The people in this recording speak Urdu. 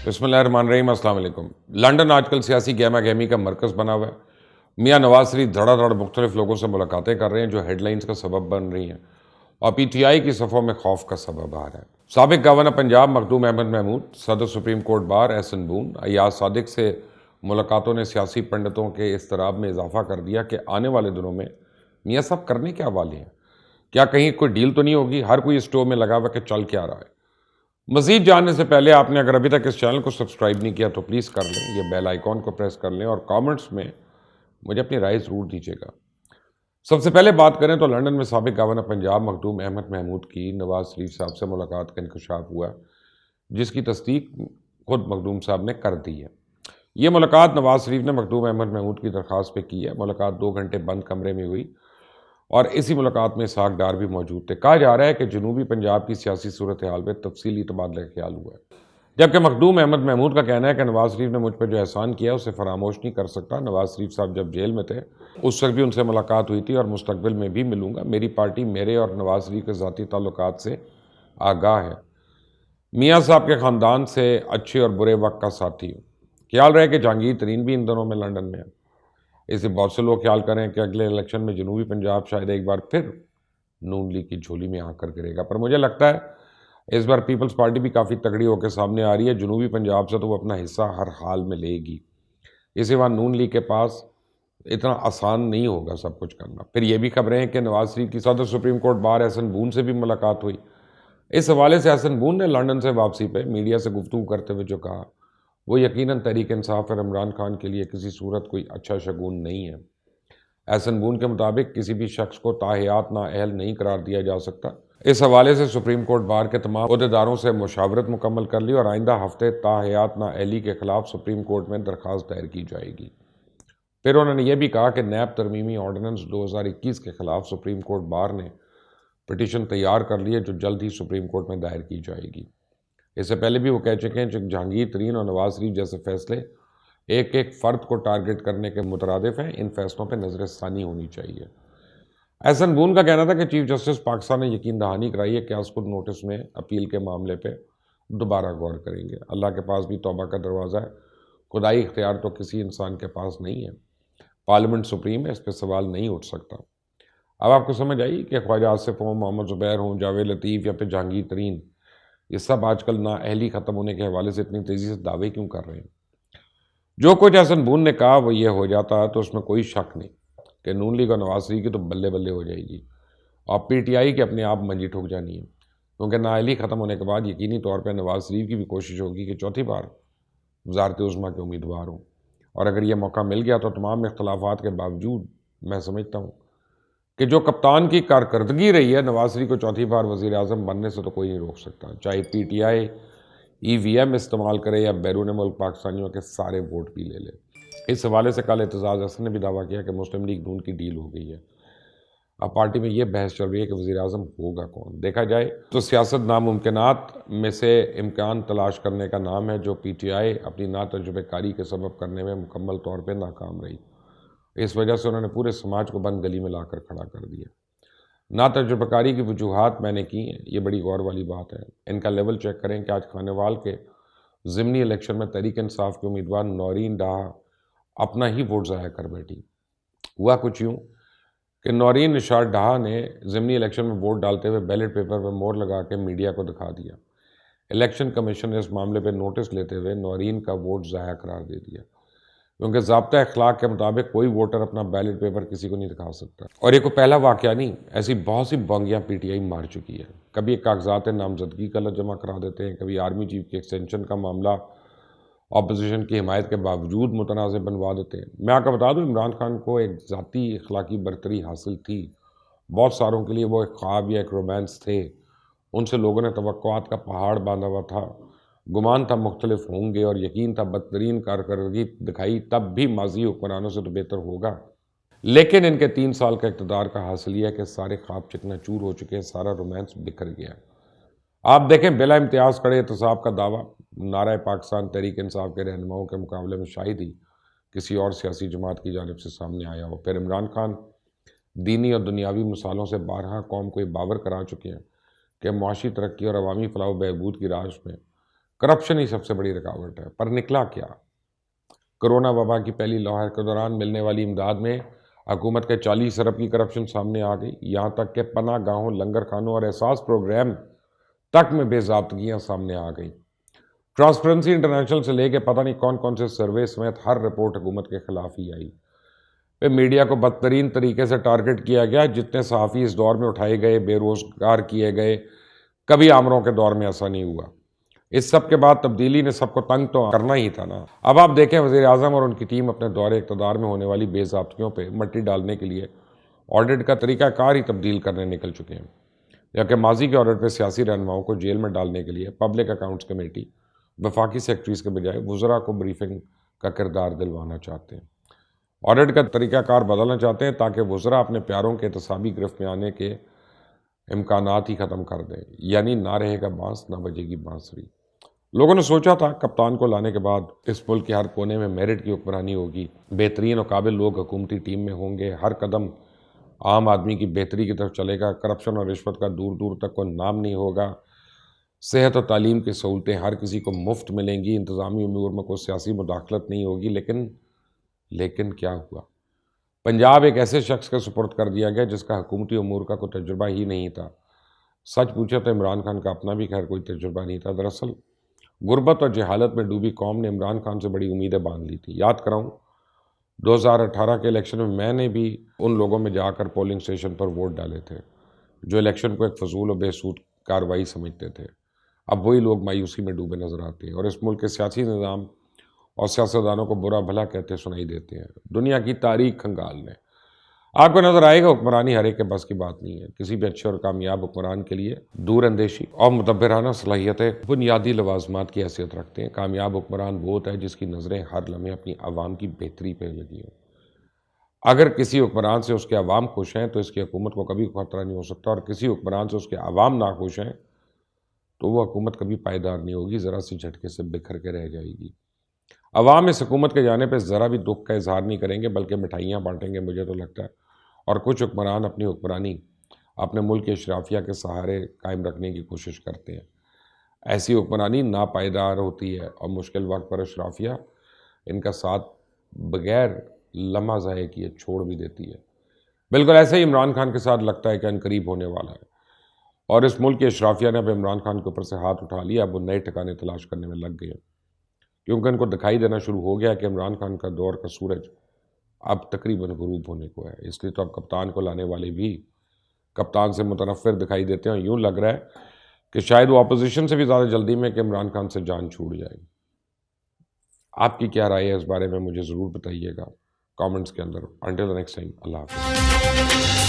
بسم اللہ الرحمن الرحیم۔ السلام علیکم۔ لندن آج کل سیاسی گہما گہمی کا مرکز بنا ہوا ہے۔ میاں نواز شریف دھڑا دھڑ مختلف لوگوں سے ملاقاتیں کر رہے ہیں جو ہیڈ لائنز کا سبب بن رہی ہیں اور پی ٹی آئی کی صفوں میں خوف کا سبب آ رہا ہے۔ سابق گورنر پنجاب مخدوم احمد محمود، صدر سپریم کورٹ بار احسن بون، ایاز صادق سے ملاقاتوں نے سیاسی پنڈتوں کے اضطراب میں اضافہ کر دیا کہ آنے والے دنوں میں میاں صاحب کرنے کیا والے ہیں؟ کیا کہیں کوئی ڈیل تو نہیں ہوگی؟ ہر کوئی اسٹور میں لگا ہوا کہ چل کیا رہا ہے؟ مزید جاننے سے پہلے آپ نے اگر ابھی تک اس چینل کو سبسکرائب نہیں کیا تو پلیز کر لیں، یہ بیل آئیکن کو پریس کر لیں اور کامنٹس میں مجھے اپنی رائے ضرور دیجیے گا۔ سب سے پہلے بات کریں تو لندن میں سابق گورنر پنجاب مخدوم احمد محمود کی نواز شریف صاحب سے ملاقات کا انکشاف ہوا، جس کی تصدیق خود مخدوم صاحب نے کر دی ہے۔ یہ ملاقات نواز شریف نے مخدوم احمد محمود کی درخواست پہ کی ہے۔ ملاقات 2 گھنٹے بند کمرے میں ہوئی اور اسی ملاقات میں اسحاق ڈار بھی موجود تھے۔ کہا جا رہا ہے کہ جنوبی پنجاب کی سیاسی صورتحال پہ تفصیلی تبادلہ خیال ہوا ہے، جبکہ مخدوم احمد محمود کا کہنا ہے کہ نواز شریف نے مجھ پہ جو احسان کیا اسے فراموش نہیں کر سکتا۔ نواز شریف صاحب جب جیل میں تھے اس وقت بھی ان سے ملاقات ہوئی تھی اور مستقبل میں بھی ملوں گا۔ میری پارٹی میرے اور نواز شریف کے ذاتی تعلقات سے آگاہ ہے۔ میاں صاحب کے خاندان سے اچھے اور برے وقت کا ساتھی ہوں۔ خیال رہے کہ جہانگیر ترین بھی ان دنوں میں لندن میں ہے۔ اسے بہت سے لوگ خیال کریں کہ اگلے الیکشن میں جنوبی پنجاب شاید ایک بار پھر نون لیگ کی جھولی میں آ کر گرے گا، پر مجھے لگتا ہے اس بار پیپلز پارٹی بھی کافی تگڑی ہو کے سامنے آ رہی ہے۔ جنوبی پنجاب سے تو وہ اپنا حصہ ہر حال میں لے گی، اسی بار نون لیگ کے پاس اتنا آسان نہیں ہوگا سب کچھ کرنا۔ پھر یہ بھی خبریں ہیں کہ نواز شریف کی صدر سپریم کورٹ بار احسن بون سے بھی ملاقات ہوئی۔ اس حوالے سے احسن بون نے لندن سے واپسی پہ میڈیا سے گفتگو کرتے ہوئے جو کہا وہ یقیناً تحریک انصاف اور عمران خان کے لیے کسی صورت کوئی اچھا شگون نہیں ہے۔ احسن بون کے مطابق کسی بھی شخص کو تاحیات نااہل نہیں قرار دیا جا سکتا۔ اس حوالے سے سپریم کورٹ بار کے تمام عہدیداروں سے مشاورت مکمل کر لی اور آئندہ ہفتے تاحیات نااہلی کے خلاف سپریم کورٹ میں درخواست دائر کی جائے گی۔ پھر انہوں نے یہ بھی کہا کہ نیب ترمیمی آرڈیننس 2021 کے خلاف سپریم کورٹ بار نے پٹیشن تیار کر لی ہے جو جلد ہی سپریم کورٹ میں دائر کی جائے گی۔ اس سے پہلے بھی وہ کہہ چکے ہیں کہ جہانگیر ترین اور نواز شریف جیسے فیصلے ایک ایک فرد کو ٹارگٹ کرنے کے مترادف ہیں، ان فیصلوں پہ نظر ثانی ہونی چاہیے۔ احسن بون کا کہنا تھا کہ چیف جسٹس پاکستان نے یقین دہانی کرائی ہے کہ اس کو نوٹس میں اپیل کے معاملے پہ دوبارہ غور کریں گے۔ اللہ کے پاس بھی توبہ کا دروازہ ہے، خدائی اختیار تو کسی انسان کے پاس نہیں ہے۔ پارلیمنٹ سپریم ہے، اس پہ سوال نہیں اٹھ سکتا۔ اب آپ کو سمجھ آئی کہ خواجہ آصف ہوں، محمد زبیر ہوں، جاوید لطیف یا پھر جہانگیر ترین، یہ سب آج کل نااہلی ختم ہونے کے حوالے سے اتنی تیزی سے دعوے کیوں کر رہے ہیں؟ جو کچھ احسن بون نے کہا وہ یہ ہو جاتا تو اس میں کوئی شک نہیں کہ نون لیگ اور نواز شریف کی تو بلے بلے ہو جائے گی اور پی ٹی آئی کی اپنے آپ منجی ٹھوک جانی ہے، کیونکہ نااہلی ختم ہونے کے بعد یقینی طور پہ نواز شریف کی بھی کوشش ہوگی کہ چوتھی بار وزارت عظمیٰ کے امیدوار ہوں، اور اگر یہ موقع مل گیا تو تمام اختلافات کے باوجود میں سمجھتا ہوں کہ جو کپتان کی کارکردگی رہی ہے نواز شریف کو چوتھی بار وزیر اعظم بننے سے تو کوئی نہیں روک سکتا، چاہے P T I E we M استعمال کرے یا بیرون ملک پاکستانیوں کے سارے ووٹ بھی لے لے۔ اس حوالے سے کل اعتزاز حسن نے بھی دعویٰ کیا کہ مسلم لیگ نون کی ڈیل ہو گئی ہے۔ اب پارٹی میں یہ بحث چل رہی ہے کہ وزیر اعظم ہوگا کون۔ دیکھا جائے تو سیاست ناممکنات میں سے امکان تلاش کرنے کا نام ہے، جو پی ٹی آئی اپنی ناتجربہ کاری کے سبب کرنے میں مکمل طور پہ ناکام رہی۔ اس وجہ سے انہوں نے پورے سماج کو بند گلی میں لا کر کھڑا کر دیا۔ ناتجربہ کاری کی وجوہات میں نے کی ہیں، یہ بڑی غور والی بات ہے۔ ان کا لیول چیک کریں کہ آج کھانیوال کے ضمنی الیکشن میں تحریک انصاف کے امیدوار نورین ڈاہا اپنا ہی ووٹ ضائع کر بیٹھی۔ ہوا کچھ یوں کہ نورین نشاد ڈاہا نے ضمنی الیکشن میں ووٹ ڈالتے ہوئے بیلٹ پیپر پر مہر لگا کے میڈیا کو دکھا دیا۔ الیکشن کمیشن نے اس معاملے پہ نوٹس لیتے ہوئے نورین کا ووٹ ضائع قرار دے دیا، کیونکہ ضابطہ اخلاق کے مطابق کوئی ووٹر اپنا بیلٹ پیپر کسی کو نہیں دکھا سکتا۔ اور یہ کوئی پہلا واقعہ نہیں، ایسی بہت سی بونگیاں پی ٹی آئی مار چکی ہے۔ کبھی کاغذات نامزدگی غلط جمع کرا دیتے ہیں، کبھی آرمی چیف کی ایکسٹینشن کا معاملہ اپوزیشن کی حمایت کے باوجود متنازع بنوا دیتے ہیں۔ میں آپ کو بتا دوں عمران خان کو ایک ذاتی اخلاقی برتری حاصل تھی، بہت ساروں کے لیے وہ ایک خواب یا ایک رومانس تھے، ان سے لوگوں نے توقعات کا پہاڑ باندھا ہوا تھا، گمان تھا مختلف ہوں گے اور یقین تھا بدترین کارکردگی دکھائی تب بھی ماضی حکمرانوں سے تو بہتر ہوگا، لیکن ان کے 3 سال کا اقتدار کا حاصل یہ ہے کہ سارے خواب چکنا چور ہو چکے ہیں، سارا رومانس بکھر گیا۔ آپ دیکھیں بلا امتیاز کھڑے احتساب کا دعویٰ نعرہ پاکستان تحریک انصاف کے رہنماؤں کے مقابلے میں شاید ہی کسی اور سیاسی جماعت کی جانب سے سامنے آیا ہو۔ پھر عمران خان دینی اور دنیاوی مثالوں سے بارہا قوم کو یہ باور کرا چکے ہیں کہ معاشی ترقی اور عوامی فلاح و بہبود کی راہ میں کرپشن ہی سب سے بڑی رکاوٹ ہے۔ پر نکلا کیا؟ کرونا وبا کی پہلی لہر کے دوران ملنے والی امداد میں حکومت کے 40 ارب کی کرپشن سامنے آ گئی، یہاں تک کہ پناہ گاہوں، لنگر خانوں اور احساس پروگرام تک میں بے ضابطگیاں سامنے آ گئیں۔ ٹرانسپیرنسی انٹرنیشنل سے لے کے پتہ نہیں کون کون سے سروے سمیت ہر رپورٹ حکومت کے خلاف ہی آئی۔ پھر میڈیا کو بدترین طریقے سے ٹارگٹ کیا گیا، جتنے صحافی اس دور میں اٹھائے گئے، بے روزگار کیے گئے، کبھی آمروں کے دور میں ایسا نہیں ہوا۔ اس سب کے بعد تبدیلی نے سب کو تنگ تو کرنا ہی تھا نا۔ اب آپ دیکھیں وزیر اعظم اور ان کی ٹیم اپنے دور اقتدار میں ہونے والی بے ضابطگیوں پہ مٹی ڈالنے کے لیے آڈٹ کا طریقہ کار ہی تبدیل کرنے نکل چکے ہیں، جبکہ ماضی کے آڈٹ پہ سیاسی رہنماؤں کو جیل میں ڈالنے کے لیے پبلک اکاؤنٹس کمیٹی وفاقی سیکرٹریز کے بجائے وزراء کو بریفنگ کا کردار دلوانا چاہتے ہیں۔ آڈٹ کا طریقہ کار بدلنا چاہتے ہیں تاکہ وزراء اپنے پیاروں کے احتسابی گرفت میں آنے کے امکانات ہی ختم کر دیں، یعنی نہ رہے گا بانس نہ بجے گی بانسری۔ لوگوں نے سوچا تھا کپتان کو لانے کے بعد اس ملک کے ہر کونے میں میرٹ کی حکمرانی ہوگی، بہترین اور قابل لوگ حکومتی ٹیم میں ہوں گے، ہر قدم عام آدمی کی بہتری کی طرف چلے گا، کرپشن اور رشوت کا دور دور تک کوئی نام نہیں ہوگا، صحت اور تعلیم کی سہولتیں ہر کسی کو مفت ملیں گی، انتظامی امور میں کوئی سیاسی مداخلت نہیں ہوگی۔ لیکن کیا ہوا؟ پنجاب ایک ایسے شخص کے سپرد کر دیا گیا جس کا حکومتی امور کا کوئی تجربہ ہی نہیں تھا۔ سچ پوچھے تو عمران خان کا اپنا بھی خیر کوئی تجربہ نہیں تھا۔ دراصل غربت اور جہالت میں ڈوبی قوم نے عمران خان سے بڑی امیدیں باندھ لی تھی۔ یاد کراؤں 2018 کے الیکشن میں نے بھی ان لوگوں میں جا کر پولنگ سٹیشن پر ووٹ ڈالے تھے جو الیکشن کو ایک فضول و بے سود کارروائی سمجھتے تھے۔ اب وہی لوگ مایوسی میں ڈوبے نظر آتے ہیں اور اس ملک کے سیاسی نظام اور سیاستدانوں کو برا بھلا کہتے سنائی دیتے ہیں۔ دنیا کی تاریخ کھنگال لیں، آپ کو نظر آئے گا حکمرانی ہر ایک کے بس کی بات نہیں ہے۔ کسی بھی اچھے اور کامیاب حکمران کے لیے دور اندیشی اور مدبرانہ صلاحیتیں بنیادی لوازمات کی حیثیت رکھتے ہیں۔ کامیاب حکمران وہ ہوتا ہے جس کی نظریں ہر لمحے اپنی عوام کی بہتری پہ لگی ہوں۔ اگر کسی حکمران سے اس کے عوام خوش ہیں تو اس کی حکومت کو کبھی خطرہ نہیں ہو سکتا، اور کسی حکمران سے اس کے عوام ناخوش ہیں تو وہ حکومت کبھی پائیدار نہیں ہوگی، ذرا سی جھٹکے سے بکھر کے رہ جائے گی۔ عوام اس حکومت کے جانے پہ ذرا بھی دکھ کا اظہار نہیں کریں گے بلکہ مٹھائیاں بانٹیں گے، مجھے تو لگتا ہے۔ اور کچھ حکمران اپنی حکمرانی اپنے ملک کے اشرافیہ کے سہارے قائم رکھنے کی کوشش کرتے ہیں۔ ایسی حکمرانی ناپائیدار ہوتی ہے اور مشکل وقت پر اشرافیہ ان کا ساتھ بغیر لمحہ ضائع کیے چھوڑ بھی دیتی ہے۔ بالکل ایسے ہی عمران خان کے ساتھ لگتا ہے کہ عنقریب ہونے والا ہے، اور اس ملک کے اشرافیہ نے اب عمران خان کے اوپر سے ہاتھ اٹھا لیا۔ اب وہ نئے ٹھکانے تلاش کرنے میں لگ گئے ہیں، کیونکہ ان کو دکھائی دینا شروع ہو گیا کہ عمران خان کا دور کا سورج اب تقریباً غروب ہونے کو ہے۔ اس لیے تو اب کپتان کو لانے والے بھی کپتان سے متنفر دکھائی دیتے ہیں، اور یوں لگ رہا ہے کہ شاید وہ اپوزیشن سے بھی زیادہ جلدی میں کہ عمران خان سے جان چھوٹ جائے۔ آپ کی کیا رائے ہے اس بارے میں؟ مجھے ضرور بتائیے گا کامنٹس کے اندر۔ انٹل نیکسٹ ٹائم، اللہ حافظ۔